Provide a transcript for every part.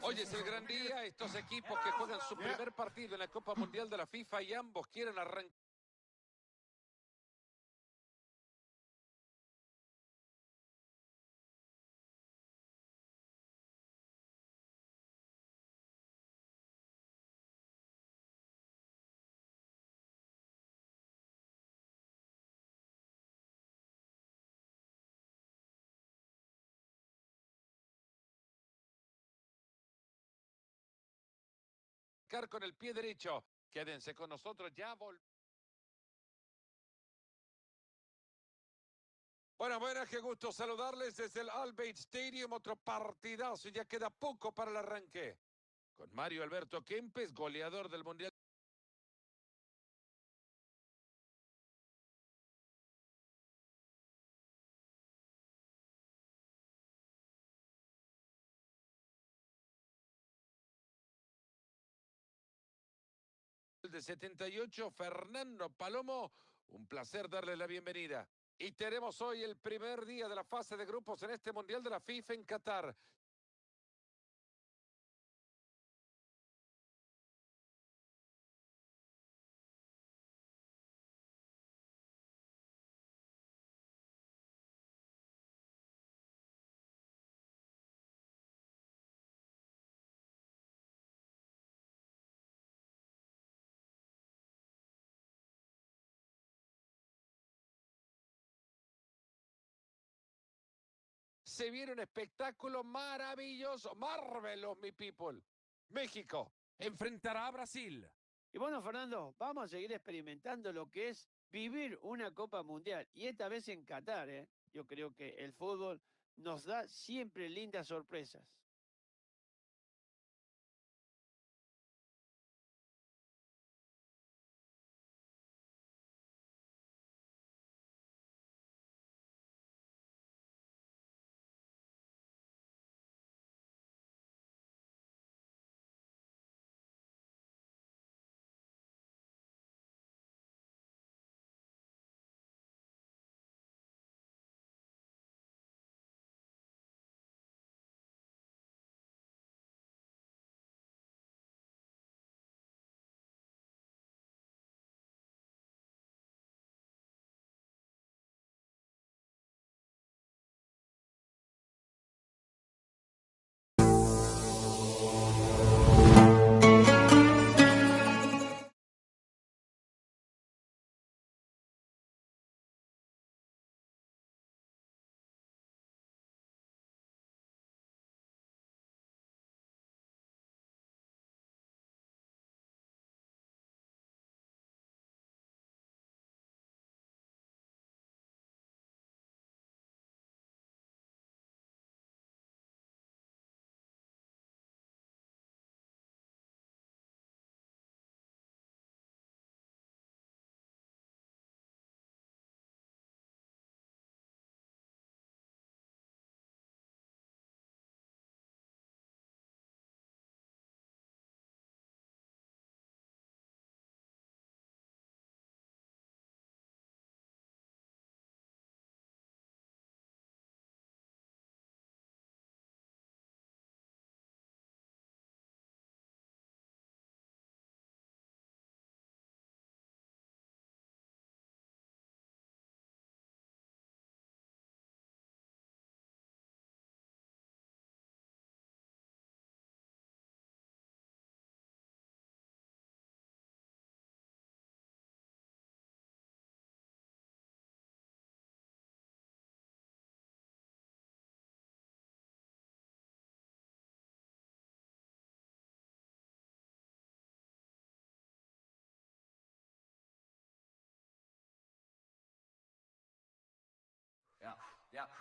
Hoy es el gran día, estos equipos que juegan su primer partido en la Copa Mundial de la FIFA y ambos quieren arrancar con el pie derecho. Quédense con nosotros, ya Buenas, qué gusto saludarles desde el Al Bayt Stadium, otro partidazo, ya queda poco para el arranque. Con Mario Alberto Kempes, goleador del Mundial de 78, Fernando Palomo. Un placer darle la bienvenida. Y tenemos hoy el primer día de la fase de grupos en este Mundial de la FIFA en Qatar. Se viene un espectáculo maravilloso. Marvelous, mi people. México enfrentará a Brasil. Y bueno, Fernando, vamos a seguir experimentando lo que es vivir una Copa Mundial. Y esta vez en Qatar, ¿eh? Yo creo que el fútbol nos da siempre lindas sorpresas.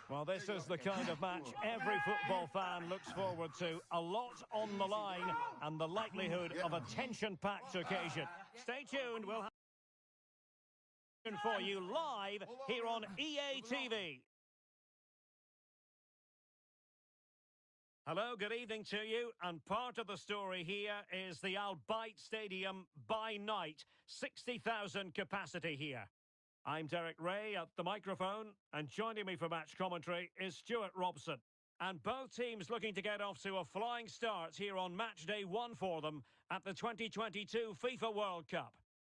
Well, this is the kind of match every football fan looks forward to. A lot on the line and the likelihood of a tension-packed occasion. Stay tuned. We'll have for you live here on EA TV. Hello, good evening to you. And part of the story here is the Al Bayt Stadium by night. 60,000 capacity here. I'm Derek Ray at the microphone, and joining me for match commentary is Stuart Robson. And both teams looking to get off to a flying start here on match day 1 for them at the 2022 FIFA World Cup.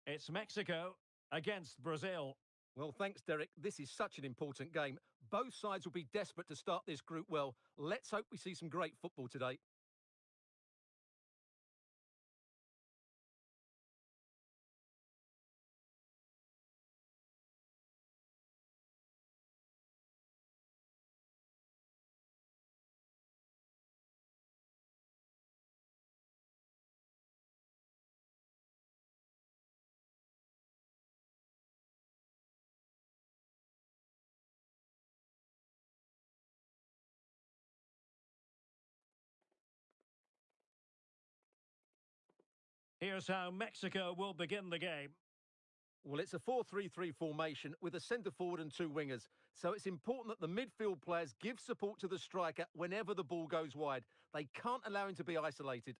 It's Mexico against Brazil. Well, thanks, Derek. This is such an important game. Both sides will be desperate to start this group well. Let's hope we see some great football today. Here's how Mexico will begin the game. Well, it's a 4-3-3 formation with a centre forward and two wingers. So it's important that the midfield players give support to the striker whenever the ball goes wide. They can't allow him to be isolated.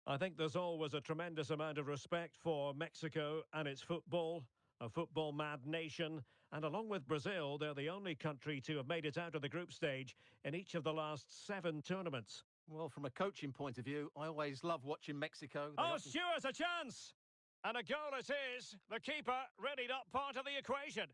I think there's always a tremendous amount of respect for Mexico and its football, a football-mad nation. And along with Brazil, they're the only country to have made it out of the group stage in each of the last 7 tournaments. Well, from a coaching point of view, I always love watching Mexico. Oh, Stewart's a chance! And a goal it is. The keeper really not part of the equation.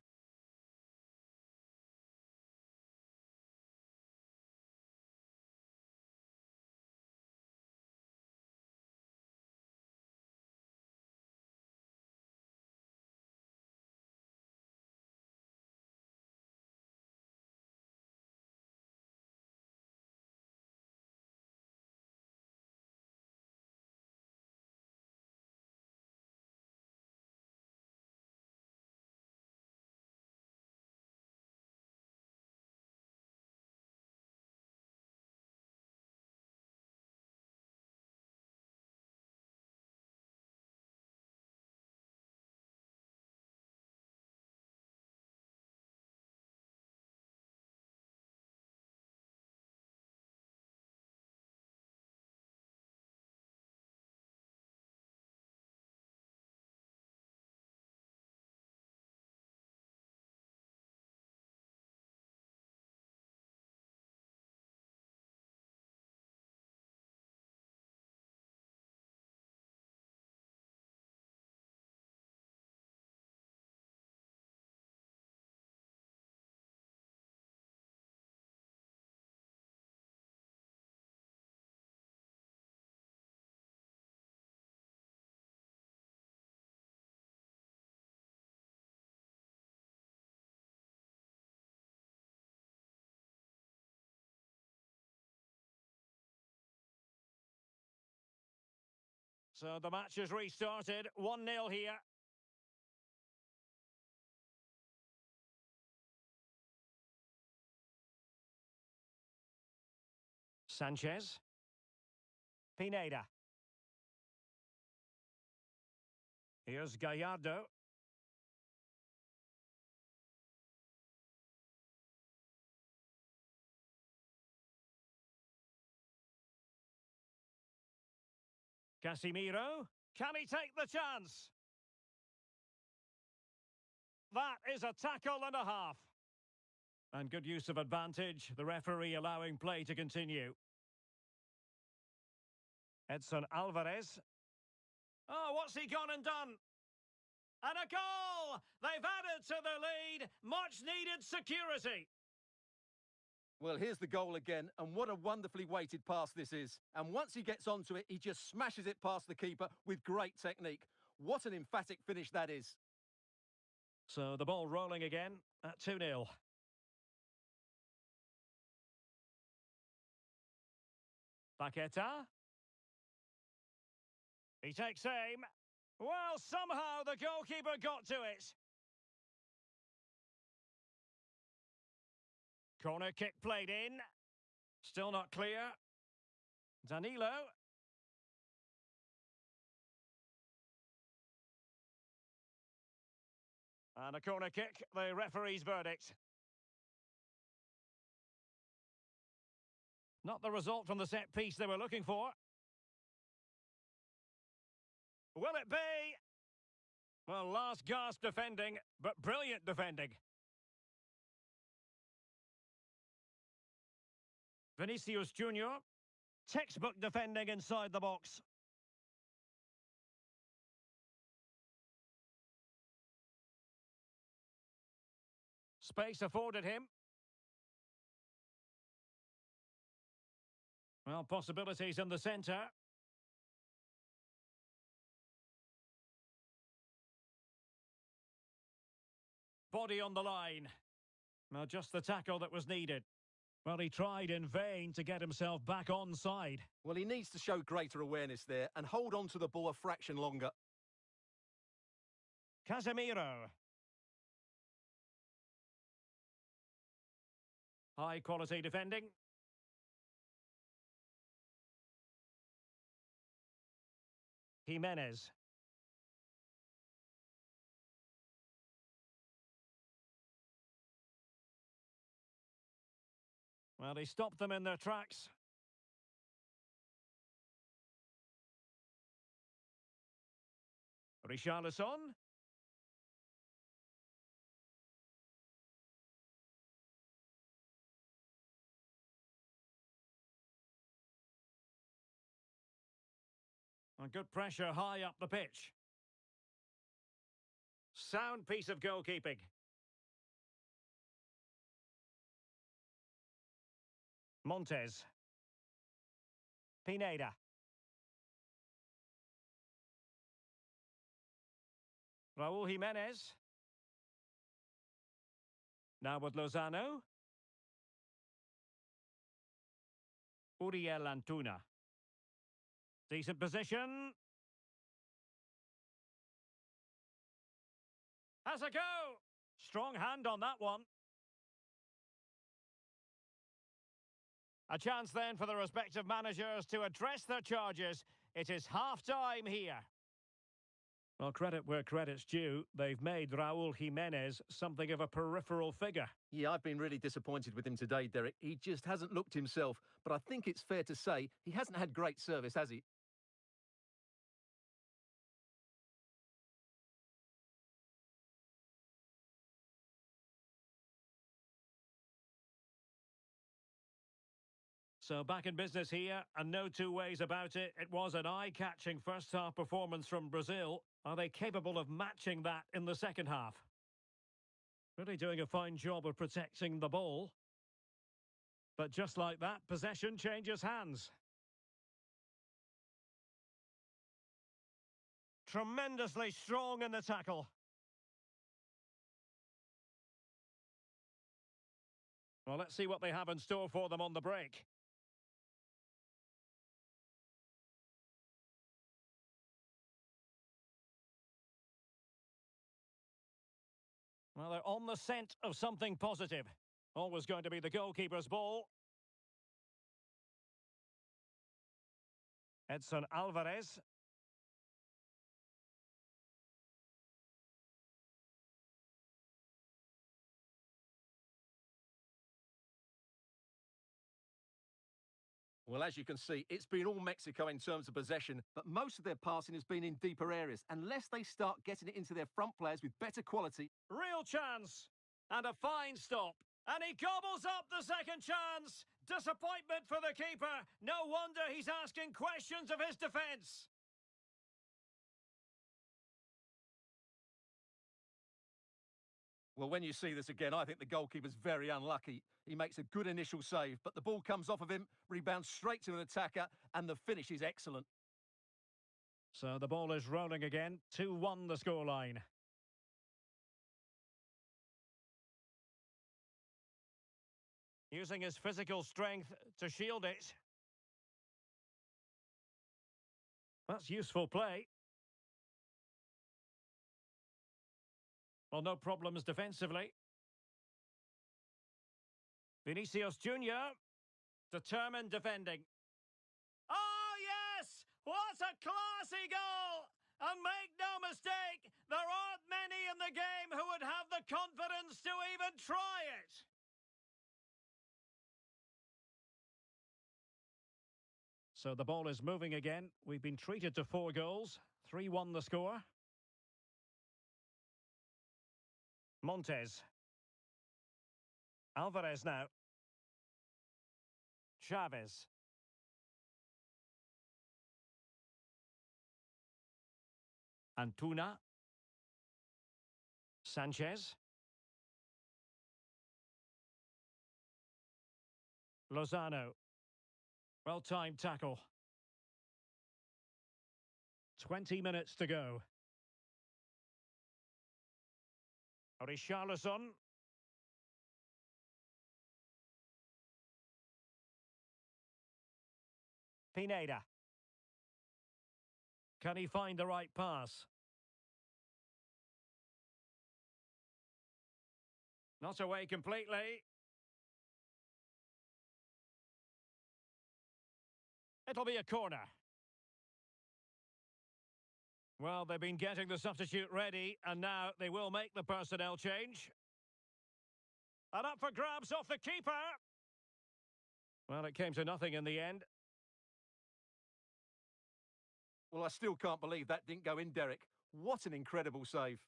So the match has restarted. 1-0 here. Sanchez. Pineda. Here's Gallardo. Casemiro. Can he take the chance? That is a tackle and a half. And good use of advantage. The referee allowing play to continue. Edson Alvarez. Oh, what's he gone and done? And a goal! They've added to the lead. Much needed security. Well, here's the goal again, and what a wonderfully weighted pass this is. And once he gets onto it, he just smashes it past the keeper with great technique. What an emphatic finish that is. So the ball rolling again at 2-0. Paqueta. He takes aim. Well, somehow the goalkeeper got to it. Corner kick played in. Still not clear. Danilo. And a corner kick, the referee's verdict. Not the result from the set piece they were looking for. Will it be? Well, last gasp defending, but brilliant defending. Vinicius Junior. Textbook defending inside the box. Space afforded him. Well, possibilities in the centre. Body on the line. Well, just the tackle that was needed. Well, he tried in vain to get himself back onside. Well, he needs to show greater awareness there and hold on to the ball a fraction longer. Casemiro. High quality defending. Jimenez. Well, he stopped them in their tracks. Richarlison. And good pressure high up the pitch. Sound piece of goalkeeping. Montes. Pineda. Raúl Jimenez. Now with Lozano. Uriel Antuna. Decent position. Has a go. Strong hand on that one. A chance then for the respective managers to address their charges. It is half-time here. Well, credit where credit's due. They've made Raúl Jimenez something of a peripheral figure. Yeah, I've been really disappointed with him today, Derek. He just hasn't looked himself. But I think it's fair to say he hasn't had great service, has he? So back in business here, and no two ways about it. It was an eye-catching first-half performance from Brazil. Are they capable of matching that in the second half? Really doing a fine job of protecting the ball. But just like that, possession changes hands. Tremendously strong in the tackle. Well, let's see what they have in store for them on the break. Well, they're on the scent of something positive. Always going to be the goalkeeper's ball. Edson Alvarez. Well, as you can see, it's been all Mexico in terms of possession, but most of their passing has been in deeper areas. Unless they start getting it into their front players with better quality. Real chance. And a fine stop. And he gobbles up the second chance. Disappointment for the keeper. No wonder he's asking questions of his defence. Well, when you see this again, I think the goalkeeper's very unlucky. He makes a good initial save, but the ball comes off of him, rebounds straight to an attacker, and the finish is excellent. So the ball is rolling again. 2-1 the scoreline. Using his physical strength to shield it. That's useful play. Well, no problems defensively. Vinicius Junior, determined defending. Oh, yes! What a classy goal! And make no mistake, there aren't many in the game who would have the confidence to even try it. So the ball is moving again. We've been treated to 4 goals. 3-1 the score. Montes. Alvarez now. Chavez. Antuna. Sanchez. Lozano. Well-timed tackle. 20 minutes to go. Richarlison. Pineda. Can he find the right pass? Not away completely. It'll be a corner. Well, they've been getting the substitute ready, and now they will make the personnel change. And up for grabs off the keeper. Well, it came to nothing in the end. Well, I still can't believe that didn't go in, Derek. What an incredible save.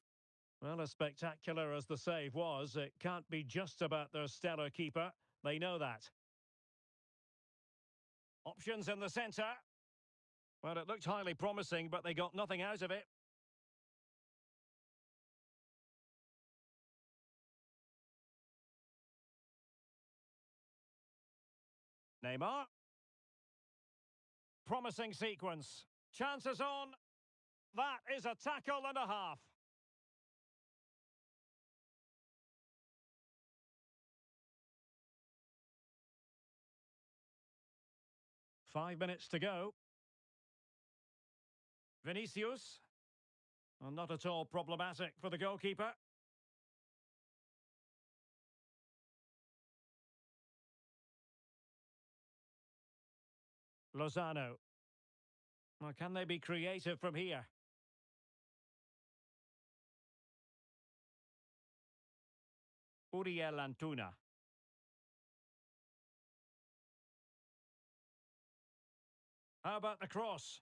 Well, as spectacular as the save was, it can't be just about their stellar keeper. They know that. Options in the centre. Well, it looked highly promising, but they got nothing out of it. Neymar. Promising sequence. Chances on. That is a tackle and a half. Five minutes to go. Vinicius. Well, not at all problematic for the goalkeeper. Lozano. Well, can they be creative from here? Uriel Antuna. How about the cross?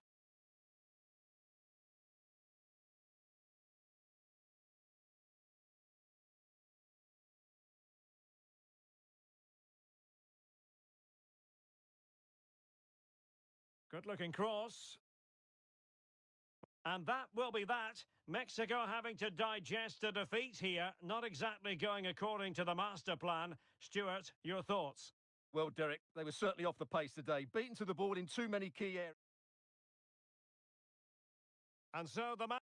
Good looking cross. And that will be that. Mexico having to digest a defeat here. Not exactly going according to the master plan. Stuart, your thoughts? Well, Derek, they were certainly off the pace today. Beaten to the ball in too many key areas. And so the match.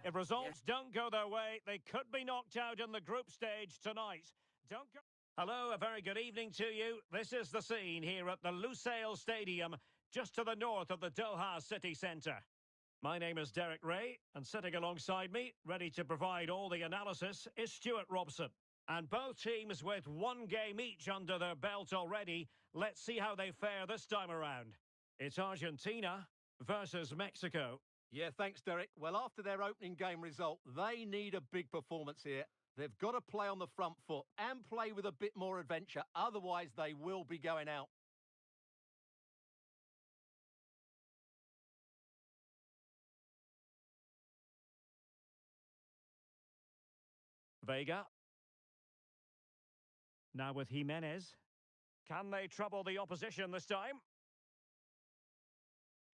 If results don't go their way, they could be knocked out in the group stage tonight. Don't go. Hello, a very good evening to you. This is the scene here at the Lusail Stadium, just to the north of the Doha city centre. My name is Derek Ray, and sitting alongside me, ready to provide all the analysis, is Stuart Robson. And both teams with one game each under their belt already. Let's see how they fare this time around. It's Argentina versus Mexico. Yeah, thanks, Derek. Well, after their opening game result, they need a big performance here. They've got to play on the front foot and play with a bit more adventure. Otherwise, they will be going out. Vega. Now with Jimenez. Can they trouble the opposition this time?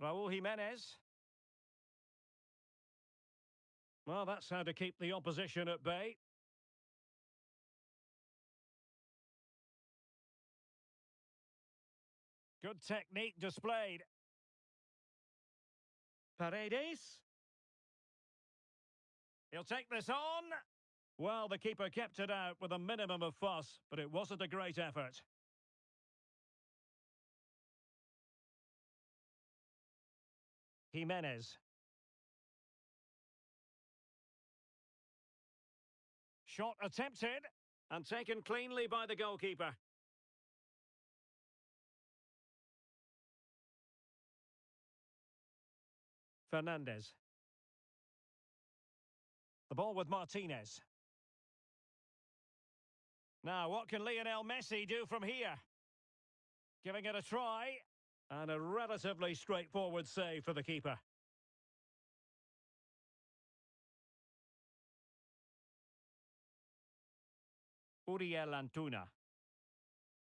Raúl Jimenez. Well, that's how to keep the opposition at bay. Good technique displayed. Paredes. He'll take this on. Well, the keeper kept it out with a minimum of fuss, but it wasn't a great effort. Jimenez. Shot attempted and taken cleanly by the goalkeeper. Fernandez. The ball with Martinez. Now, what can Lionel Messi do from here? Giving it a try. And a relatively straightforward save for the keeper. Uriel Antuna.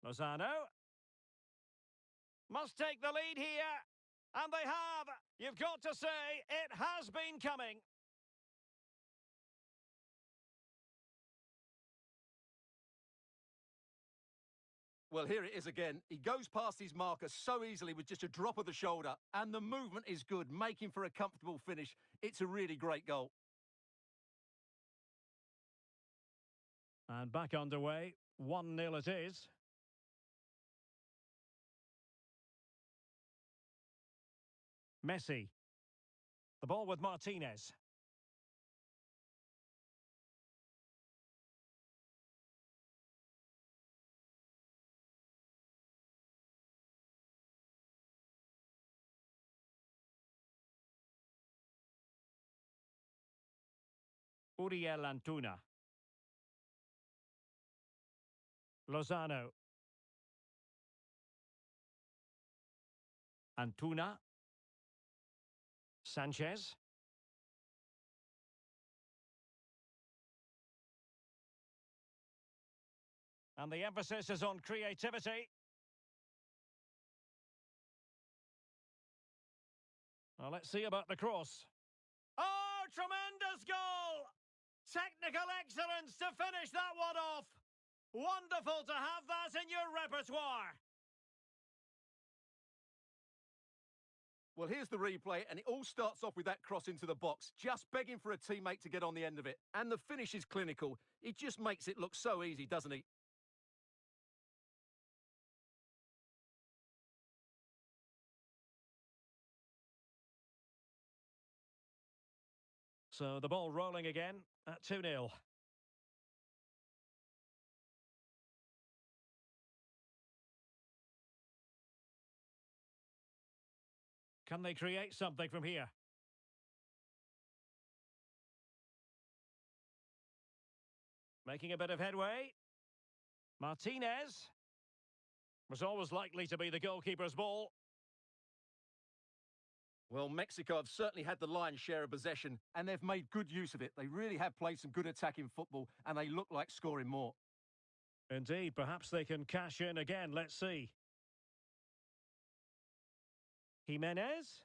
Lozano. Must take the lead here. And they have. You've got to say, it has been coming. Well, here it is again. He goes past his marker so easily with just a drop of the shoulder. And the movement is good, making for a comfortable finish. It's a really great goal. And back underway. 1-0 it is. Messi. The ball with Martinez. Uriel Antuna. Lozano. Antuna. Sanchez. And the emphasis is on creativity. Well, let's see about the cross. Oh, tremendous goal! Technical excellence to finish that one off. Wonderful to have that in your repertoire. Well, here's the replay, and it all starts off with that cross into the box, just begging for a teammate to get on the end of it. And the finish is clinical. He just makes it look so easy, doesn't he? So the ball rolling again at 2-0. Can they create something from here? Making a bit of headway. Martinez. Was always likely to be the goalkeeper's ball. Well, Mexico have certainly had the lion's share of possession, and they've made good use of it. They really have played some good attacking football, and they look like scoring more. Indeed, perhaps they can cash in again. Let's see. Jimenez.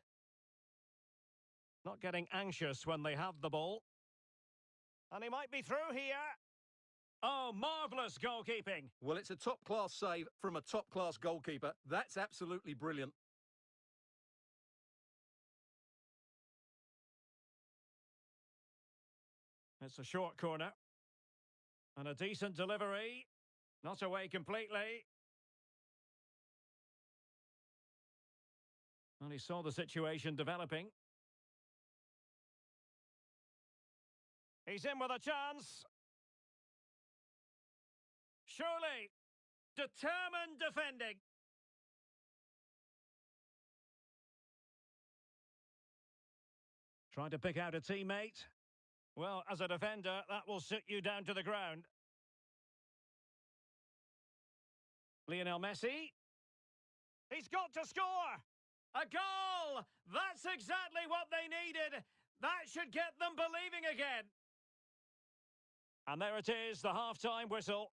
Not getting anxious when they have the ball. And he might be through here. Oh, marvellous goalkeeping. Well, it's a top-class save from a top-class goalkeeper. That's absolutely brilliant. It's a short corner. And a decent delivery. Not away completely. And he saw the situation developing. He's in with a chance. Surely. Determined defending. Trying to pick out a teammate. Well, as a defender, that will sit you down to the ground. Lionel Messi. He's got to score! A goal! That's exactly what they needed. That should get them believing again. And there it is, the half-time whistle.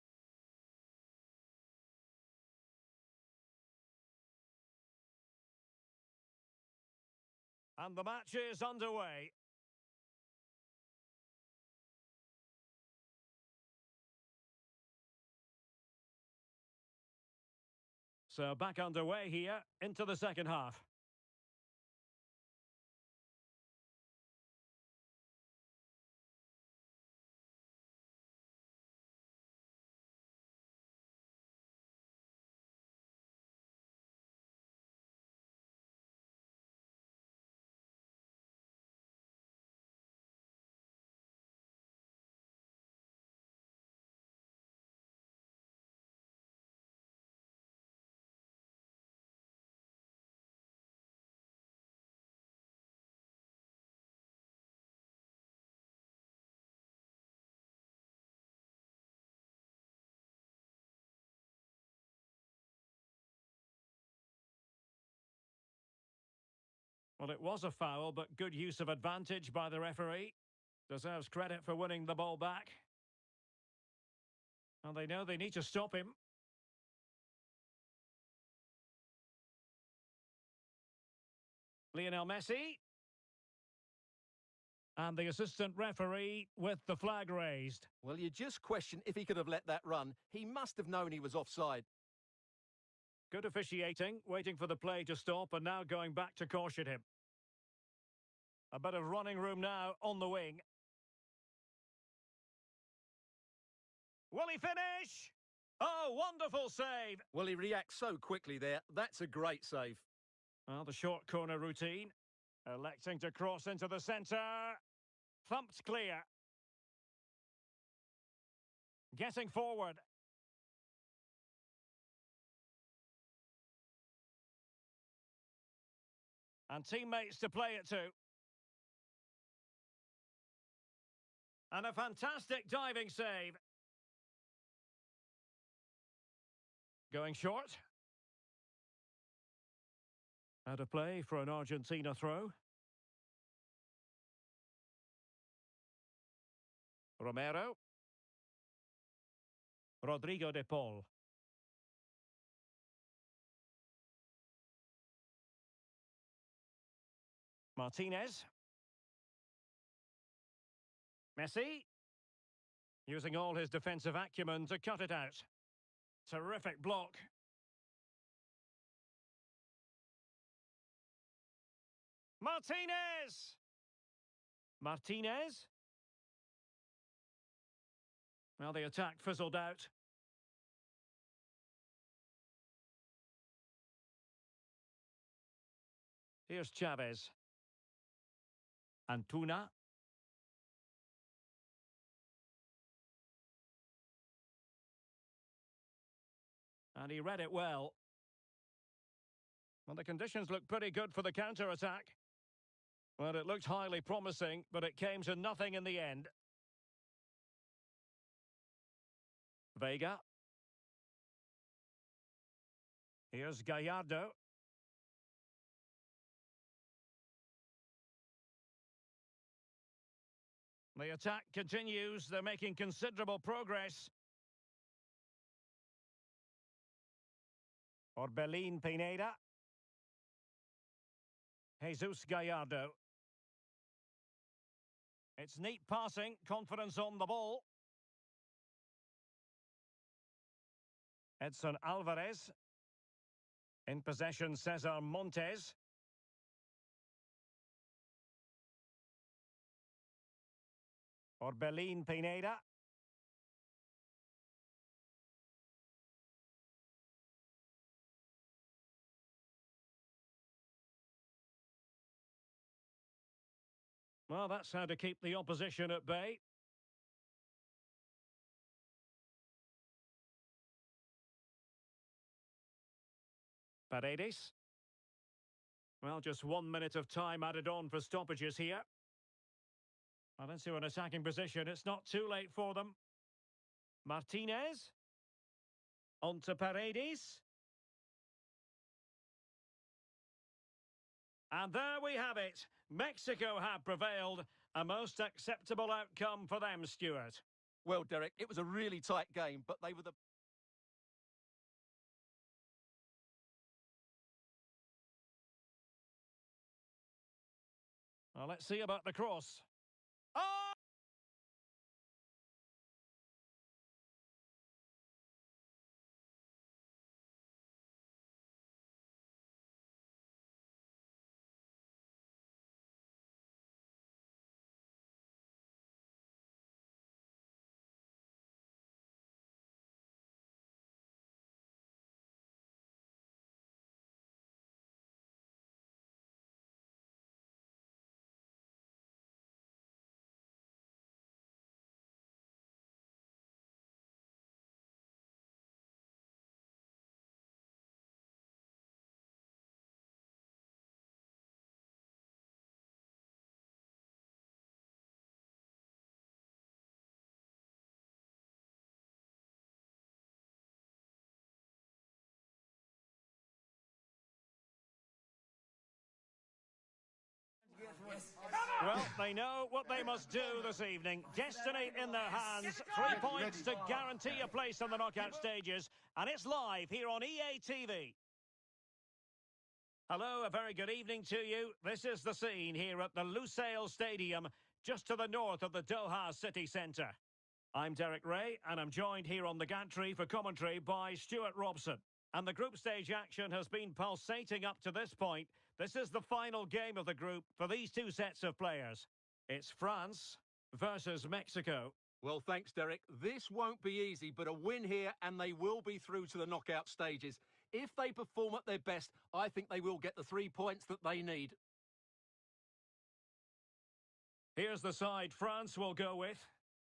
And the match is underway. So back underway here into the second half. Well, it was a foul, but good use of advantage by the referee. Deserves credit for winning the ball back. And they know they need to stop him. Lionel Messi. And the assistant referee with the flag raised. Well, you just question if he could have let that run. He must have known he was offside. Good officiating, waiting for the play to stop and now going back to caution him. A bit of running room now on the wing. Will he finish? Oh, wonderful save. Well, he reacts so quickly there. That's a great save. Well, the short corner routine. Electing to cross into the centre. Thumped clear. Getting forward. And teammates to play it to. And a fantastic diving save. Going short. Out of play for an Argentina throw. Romero. Rodrigo de Paul. Martinez. Messi. Using all his defensive acumen to cut it out. Terrific block. Martinez! Martinez? Well, the attack fizzled out. Here's Chavez. Antuna. And he read it well. Well, the conditions look pretty good for the counter-attack. Well, it looked highly promising, but it came to nothing in the end. Vega. Here's Gallardo. The attack continues. They're making considerable progress. Orbelín Pineda. Jesus Gallardo. It's neat passing, confidence on the ball. Edson Alvarez. In possession, Cesar Montes. Orbelín Pineda. Well, that's how to keep the opposition at bay. Paredes. Well, just 1 minute of time added on for stoppages here. Well, into an attacking position. It's not too late for them. Martinez. On to Paredes. And there we have it. Mexico have prevailed. A most acceptable outcome for them, Stuart. Well, Derek, it was a really tight game, but they were the... Well, let's see about the cross. Oh! Well, they know what they must do this evening. Destiny in their hands. 3 points to guarantee a place on the knockout stages. And it's live here on EA TV. Hello, a very good evening to you. This is the scene here at the Lusail Stadium, just to the north of the Doha city centre. I'm Derek Ray, and I'm joined here on the gantry for commentary by Stuart Robson. And the group stage action has been pulsating up to this point. This is the final game of the group for these two sets of players. It's France versus Mexico. Well, thanks, Derek. This won't be easy, but a win here and they will be through to the knockout stages. If they perform at their best, I think they will get the 3 points that they need. Here's the side France will go with.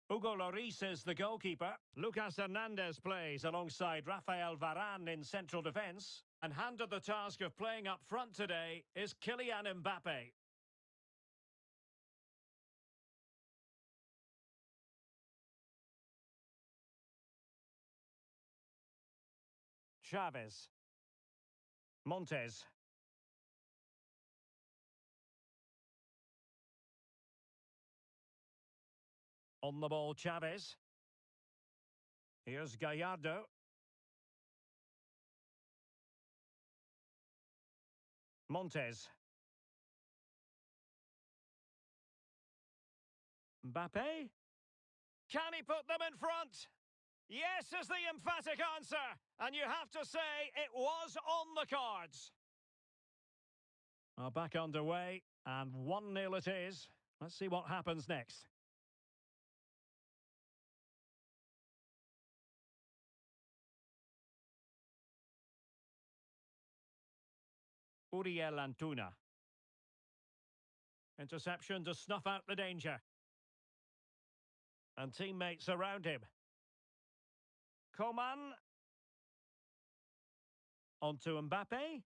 Hugo Lloris is the goalkeeper. Lucas Hernandez plays alongside Rafael Varane in central defence. And handed the task of playing up front today is Kylian Mbappe. Chavez. Montes. On the ball, Chavez. Here's Gallardo. Montes. Mbappe. Can he put them in front? Yes is the emphatic answer. And you have to say it was on the cards. Well, back underway, and 1-0 it is. Let's see what happens next. Uriel Antuna. Interception to snuff out the danger. And teammates around him. Coman. Onto Mbappe.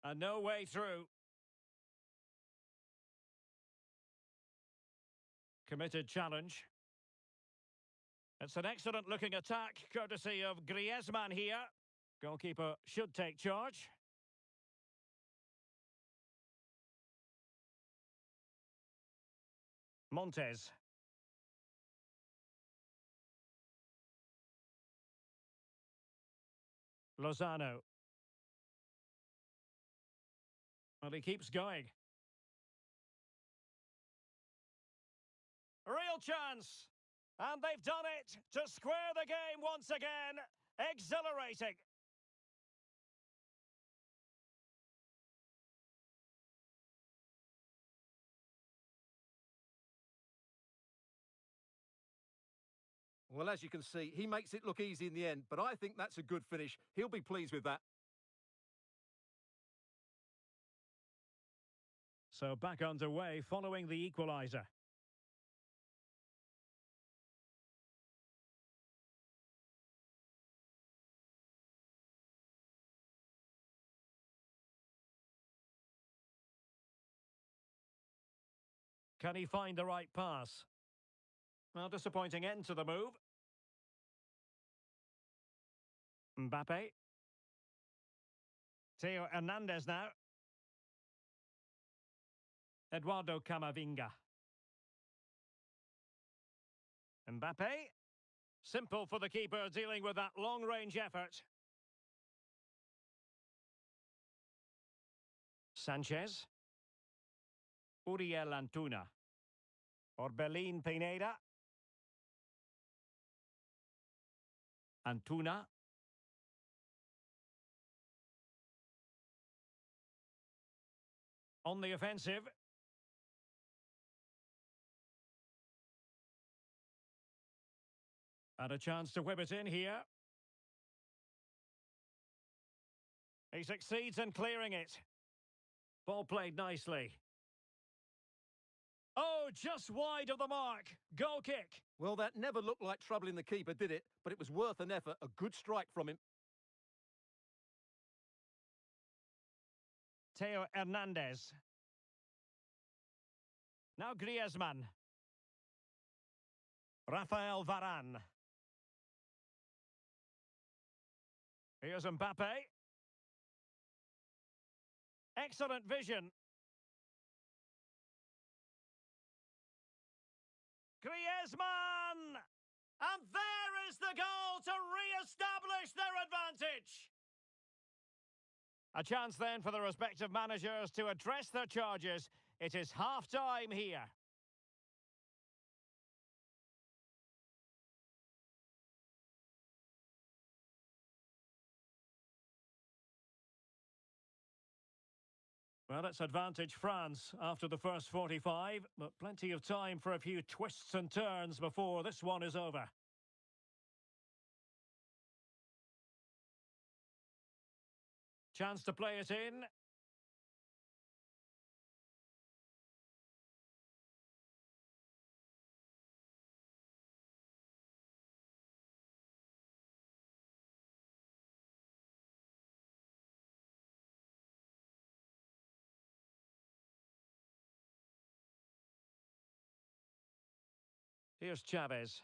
And no way through. Committed challenge. It's an excellent looking attack, courtesy of Griezmann here. Goalkeeper should take charge. Montes. Lozano. Well, he keeps going. Real chance. And they've done it to square the game once again. Exhilarating. Well, as you can see, he makes it look easy in the end, but I think that's a good finish. He'll be pleased with that. So back underway following the equaliser. Can he find the right pass? Well, disappointing end to the move. Mbappe. Theo Hernandez now. Eduardo Camavinga. Mbappe. Simple for the keeper dealing with that long-range effort. Sanchez. Uriel Antuna. Orbelín Pineda. Antuna. On the offensive. And a chance to whip it in here. He succeeds in clearing it. Ball played nicely. Oh, just wide of the mark. Goal kick. Well, that never looked like troubling the keeper, did it? But it was worth an effort. A good strike from him. Theo Hernandez. Now Griezmann. Rafael Varane. Here's Mbappe. Excellent vision. Griezmann! And there is the goal to re-establish their advantage. A chance then for the respective managers to address their charges. It is half-time here. Well, it's advantage France after the first 45, but plenty of time for a few twists and turns before this one is over. Chance to play it in. Here's Chavez.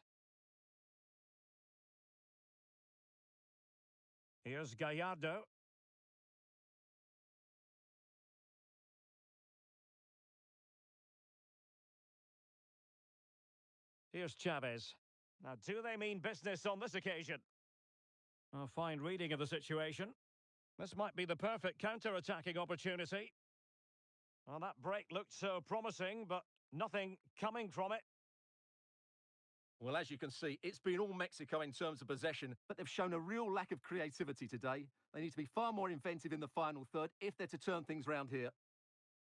Here's Gallardo. Here's Chavez. Now, do they mean business on this occasion? A fine reading of the situation. This might be the perfect counter-attacking opportunity. Well, that break looked so promising, but nothing coming from it. Well, as you can see, it's been all Mexico in terms of possession, but they've shown a real lack of creativity today. They need to be far more inventive in the final third if they're to turn things round here.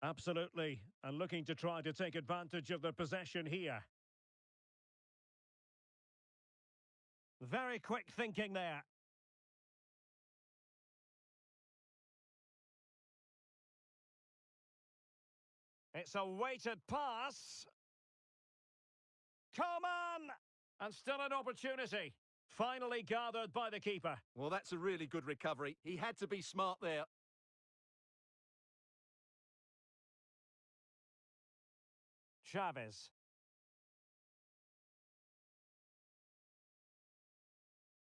Absolutely, and looking to try to take advantage of the possession here. Very quick thinking there. It's a weighted pass. Coman! And still an opportunity. Finally gathered by the keeper. Well, that's a really good recovery. He had to be smart there. Chavez.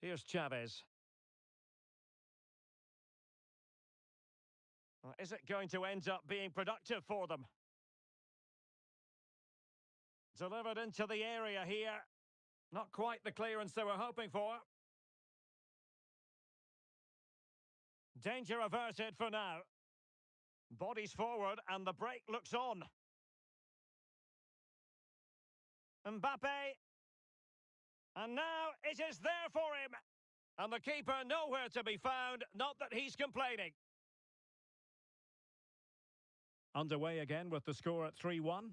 Here's Chavez. Is it going to end up being productive for them? Delivered into the area here. Not quite the clearance they were hoping for. Danger averted for now. Bodies forward and the break looks on. Mbappe. And now it is there for him. And the keeper nowhere to be found, not that he's complaining. Underway again with the score at 3-1.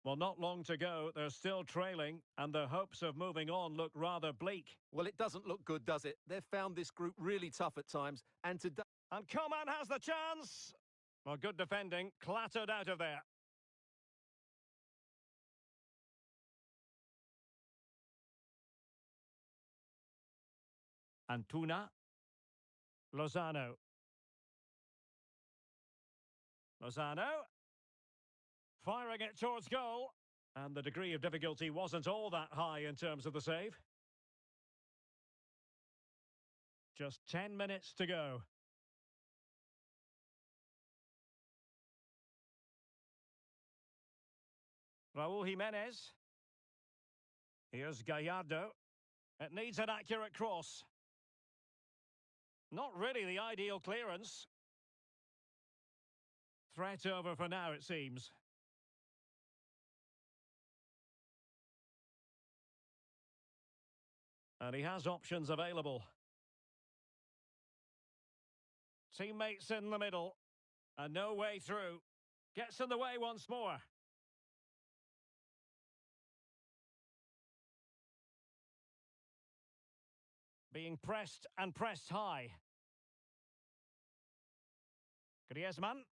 Well, not long to go. They're still trailing, and their hopes of moving on look rather bleak. Well, it doesn't look good, does it? They've found this group really tough at times, and today... And Coman has the chance. Well, good defending, clattered out of there. Antuna. Lozano. Lozano. Firing it towards goal. And the degree of difficulty wasn't all that high in terms of the save. Just 10 minutes to go. Raúl Jiménez. Here's Gallardo. It needs an accurate cross. Not really the ideal clearance. Threat over for now, it seems. And he has options available. Teammates in the middle. And no way through. Gets in the way once more. Being pressed and pressed high. Griezmann.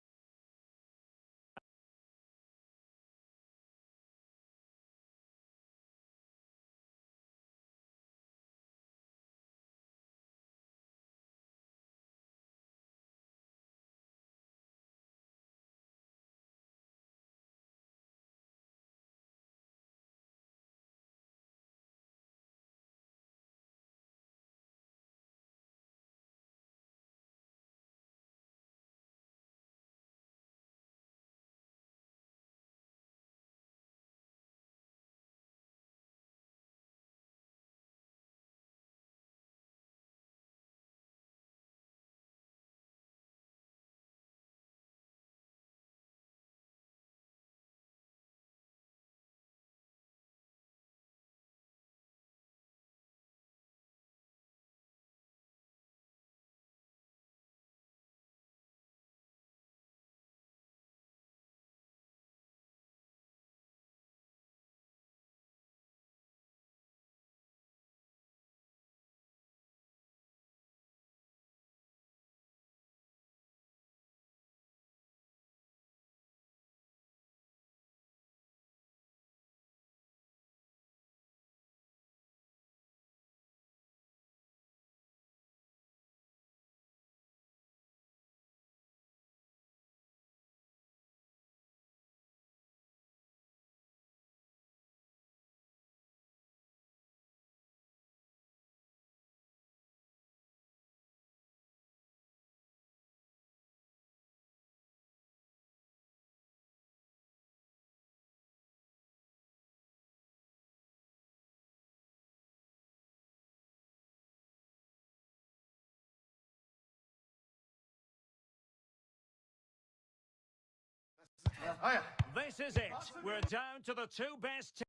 This is it. We're down to the two best teams.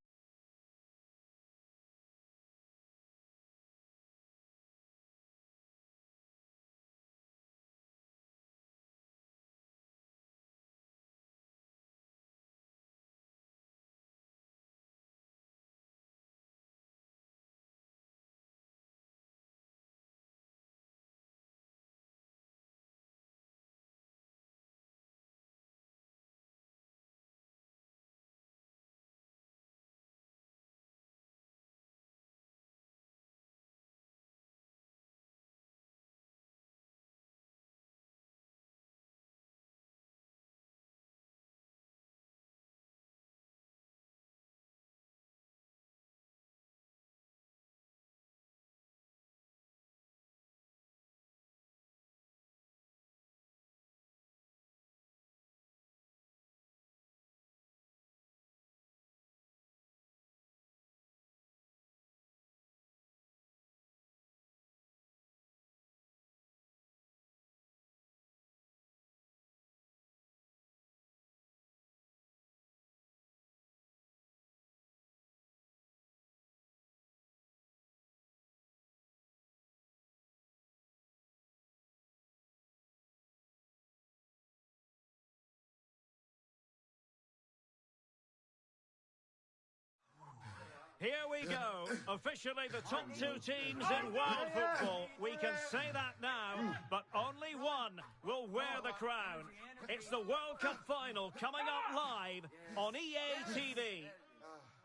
Here we go. Officially the top two teams in world football. We can say that now, but only one will wear the crown. It's the World Cup final coming up live on EA TV.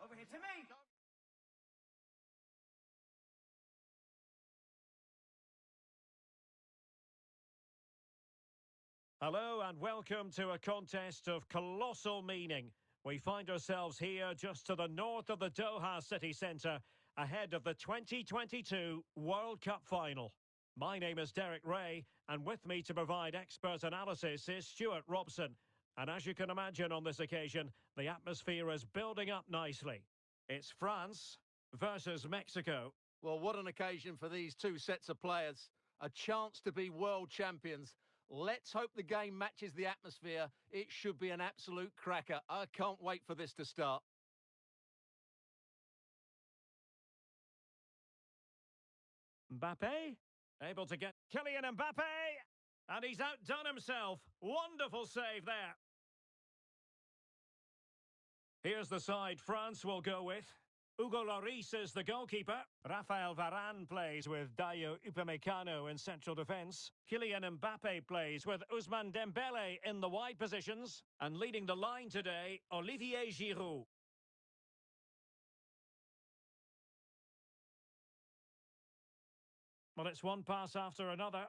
Over here to me. Hello and welcome to a contest of colossal meaning. We find ourselves here just to the north of the Doha city centre, ahead of the 2022 World Cup final. My name is Derek Ray, and with me to provide expert analysis is Stuart Robson. And as you can imagine on this occasion, the atmosphere is building up nicely. It's France versus Mexico. Well, what an occasion for these two sets of players. A chance to be world champions. Let's hope the game matches the atmosphere. It should be an absolute cracker. I can't wait for this to start. Mbappe, able to get Kylian Mbappe, and he's outdone himself. Wonderful save there. Here's the side France will go with. Hugo Lloris is the goalkeeper. Rafael Varane plays with Dayo Upamecano in central defence. Kylian Mbappe plays with Ousmane Dembele in the wide positions. And leading the line today, Olivier Giroud. Well, it's one pass after another.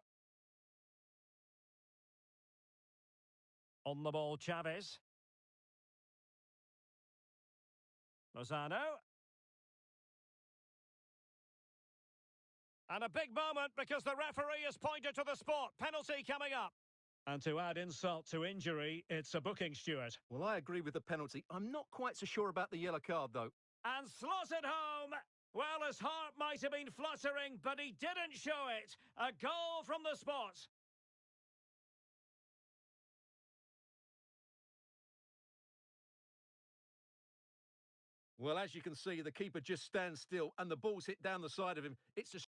On the ball, Chavez. Lozano. And a big moment because the referee has pointed to the spot. Penalty coming up. And to add insult to injury, it's a booking, Stuart. Well, I agree with the penalty. I'm not quite so sure about the yellow card, though. And slotted home. Well, his heart might have been fluttering, but he didn't show it. A goal from the spot. Well, as you can see, the keeper just stands still and the ball's hit down the side of him. It's a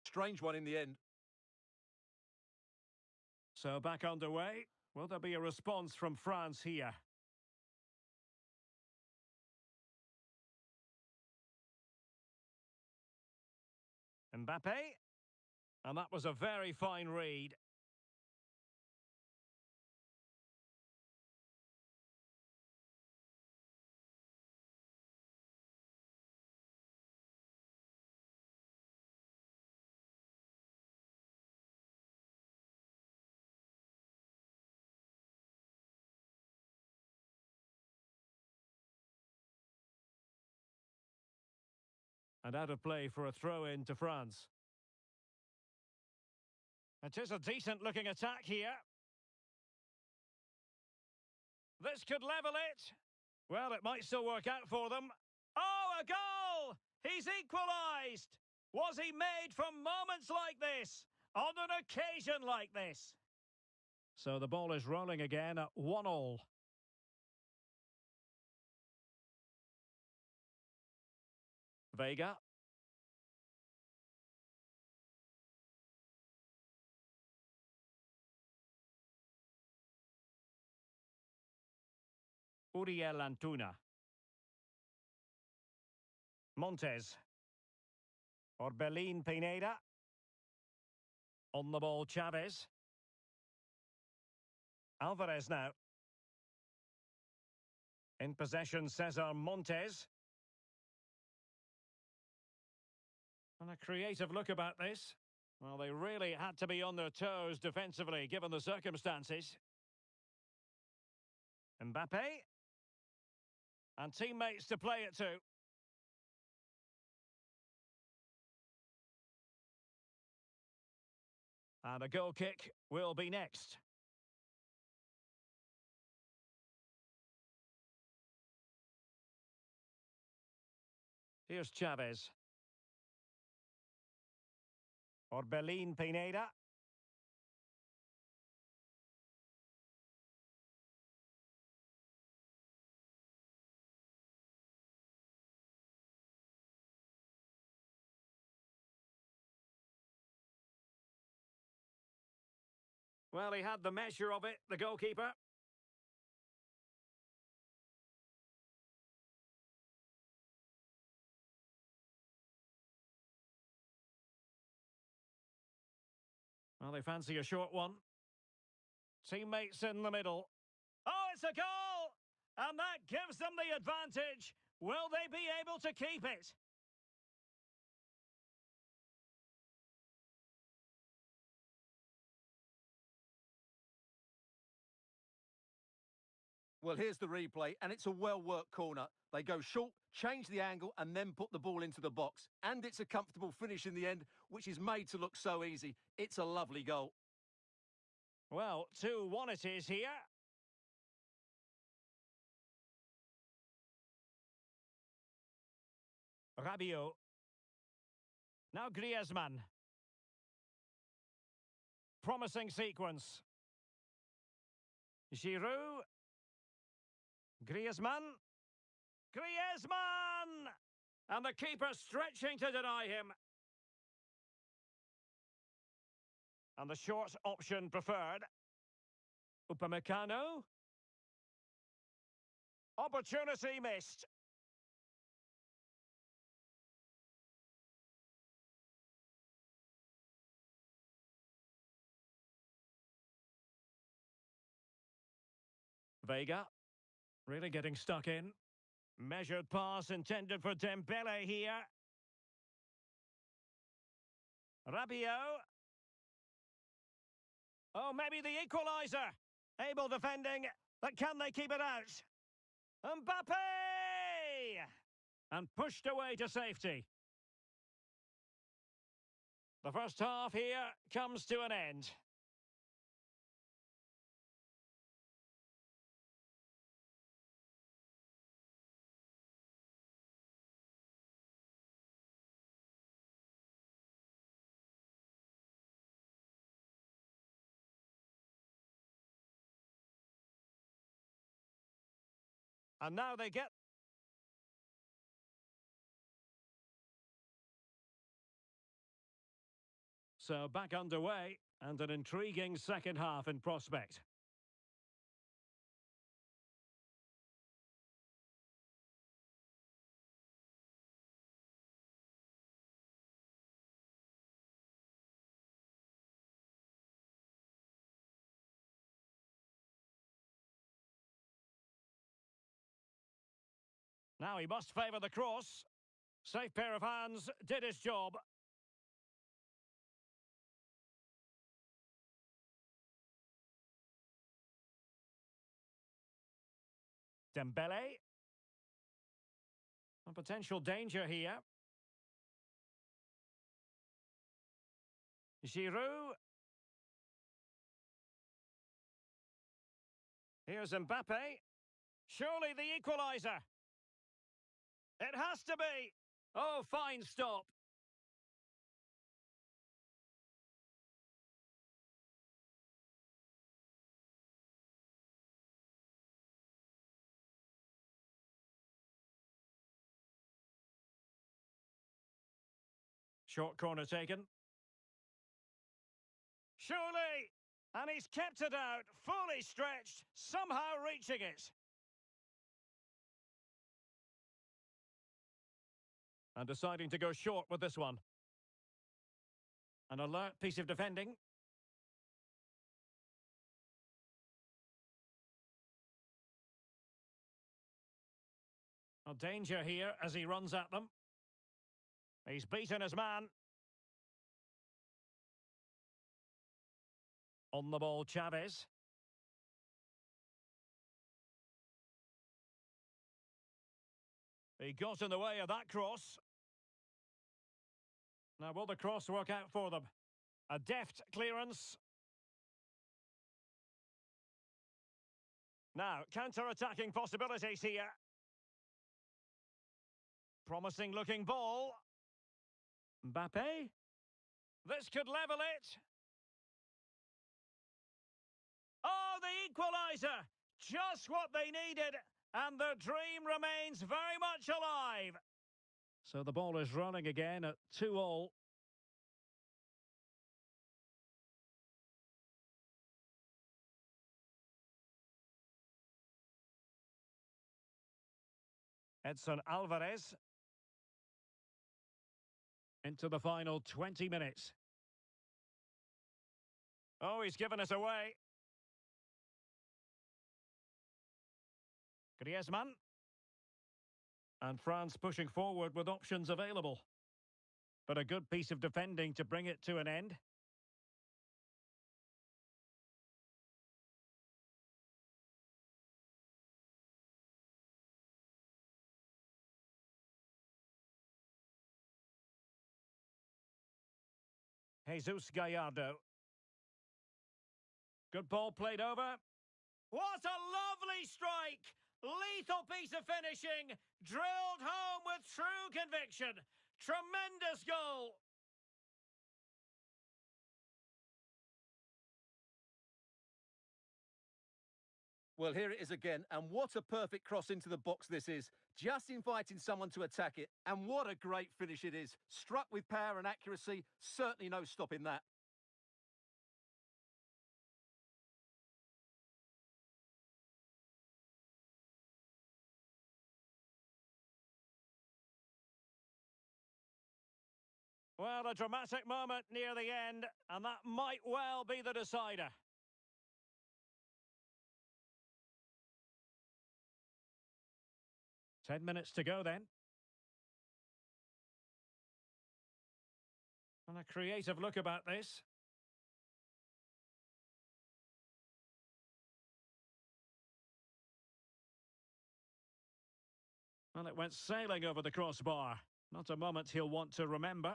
strange one in the end. So back underway. Will there be a response from France here? Mbappe. And that was a very fine read. And out of play for a throw-in to France. It is a decent-looking attack here. This could level it. Well, it might still work out for them. Oh, a goal! He's equalised! Was he made for moments like this? On an occasion like this? So the ball is rolling again at 1-1. Vega. Uriel Antuna. Montes. Orbelin Pineda. On the ball, Chavez. Alvarez now. In possession, Cesar Montes. And a creative look about this. Well, they really had to be on their toes defensively, given the circumstances. Mbappe. And teammates to play it to. And a goal kick will be next. Here's Chavez. Orbelin Pineda. Well, he had the measure of it, the goalkeeper. Well, they fancy a short one. Teammates in the middle. Oh, it's a goal! And that gives them the advantage. Will they be able to keep it? Well, here's the replay, and it's a well-worked corner. They go short, change the angle, and then put the ball into the box. And it's a comfortable finish in the end, which is made to look so easy. It's a lovely goal. Well, 2-1 it is here. Rabiot. Now Griezmann. Promising sequence. Giroud. Griezmann. Griezmann! And the keeper stretching to deny him. And the short option preferred. Upamecano. Opportunity missed. Vega. Really getting stuck in. Measured pass intended for Dembele here. Rabiot. Oh, maybe the equaliser. Able defending, but can they keep it out? Mbappe! And pushed away to safety. The first half here comes to an end. And now they get... So back underway, and an intriguing second half in prospect. Now he must favour the cross. Safe pair of hands, did his job. Dembele. A potential danger here. Giroud. Here's Mbappe. Surely the equaliser. It has to be. Oh, fine stop. Short corner taken. Surely! And he's kept it out, fully stretched, somehow reaching it. And deciding to go short with this one. An alert piece of defending. A danger here as he runs at them. He's beaten his man. On the ball, Chavez. He got in the way of that cross. Now, will the cross work out for them? A deft clearance. Now, counter-attacking possibilities here. Promising looking ball. Mbappe. This could level it. Oh, the equaliser! Just what they needed, and their dream remains very much alive. So the ball is running again at 2-2. Edson Alvarez. Into the final 20 minutes. Oh, he's given us away. Griezmann. And France pushing forward with options available. But a good piece of defending to bring it to an end. Jesus Gallardo. Good ball played over. What a lovely strike! Lethal piece of finishing, drilled home with true conviction. Tremendous goal. Well, here it is again, and what a perfect cross into the box this is. Just inviting someone to attack it, and what a great finish it is. Struck with power and accuracy, certainly no stopping that. Well, a dramatic moment near the end, and that might well be the decider. Ten minutes to go then. And a creative look about this. Well, it went sailing over the crossbar. Not a moment he'll want to remember.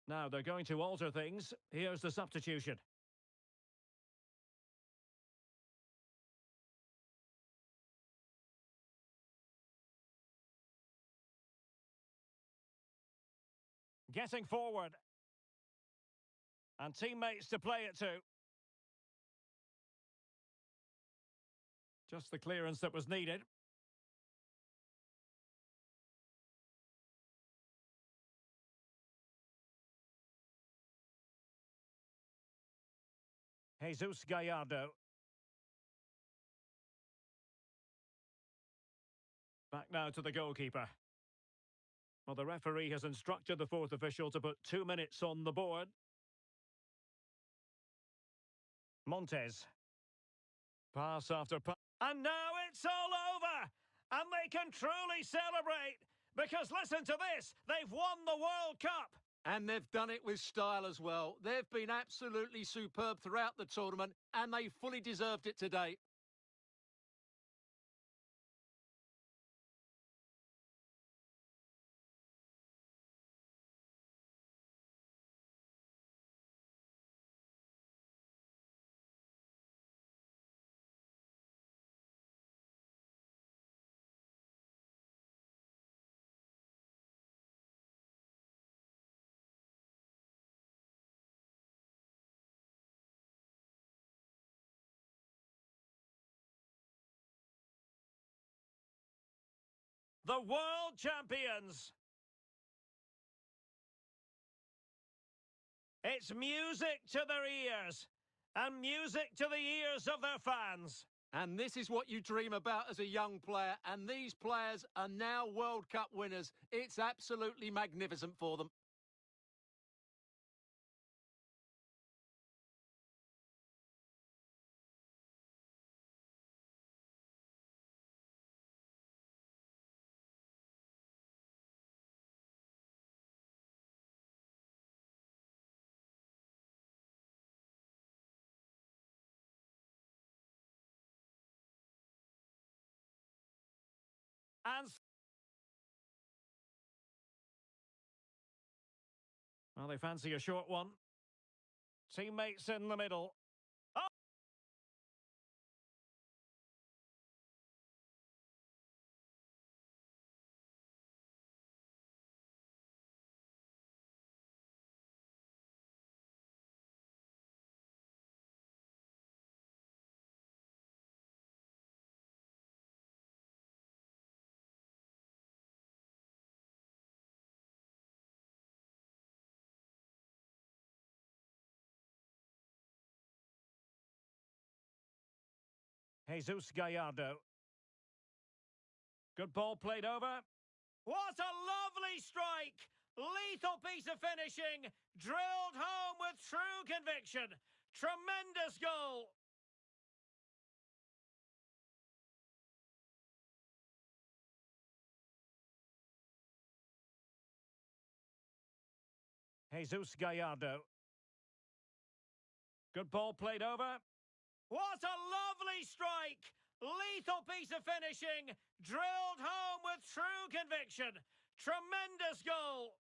Now they're going to alter things. Here's the substitution. Getting forward. And teammates to play it to. Just the clearance that was needed. Jesus Gallardo. Back now to the goalkeeper. Well, the referee has instructed the fourth official to put 2 minutes on the board. Montes. Pass after pass. And now it's all over! And they can truly celebrate! Because listen to this, they've won the World Cup! And they've done it with style as well. They've been absolutely superb throughout the tournament, and they fully deserved it today. the world champions. It's music to their ears, and music to the ears of their fans. And this is what you dream about as a young player, and these players are now World Cup winners. It's absolutely magnificent for them. And well, they fancy a short one. Teammates in the middle. Oh! Jesus Gallardo. Good ball played over. What a lovely strike! Lethal piece of finishing, drilled home with true conviction. Tremendous goal. Jesus Gallardo. Good ball played over. What a lovely strike! Lethal piece of finishing, drilled home with true conviction. Tremendous goal.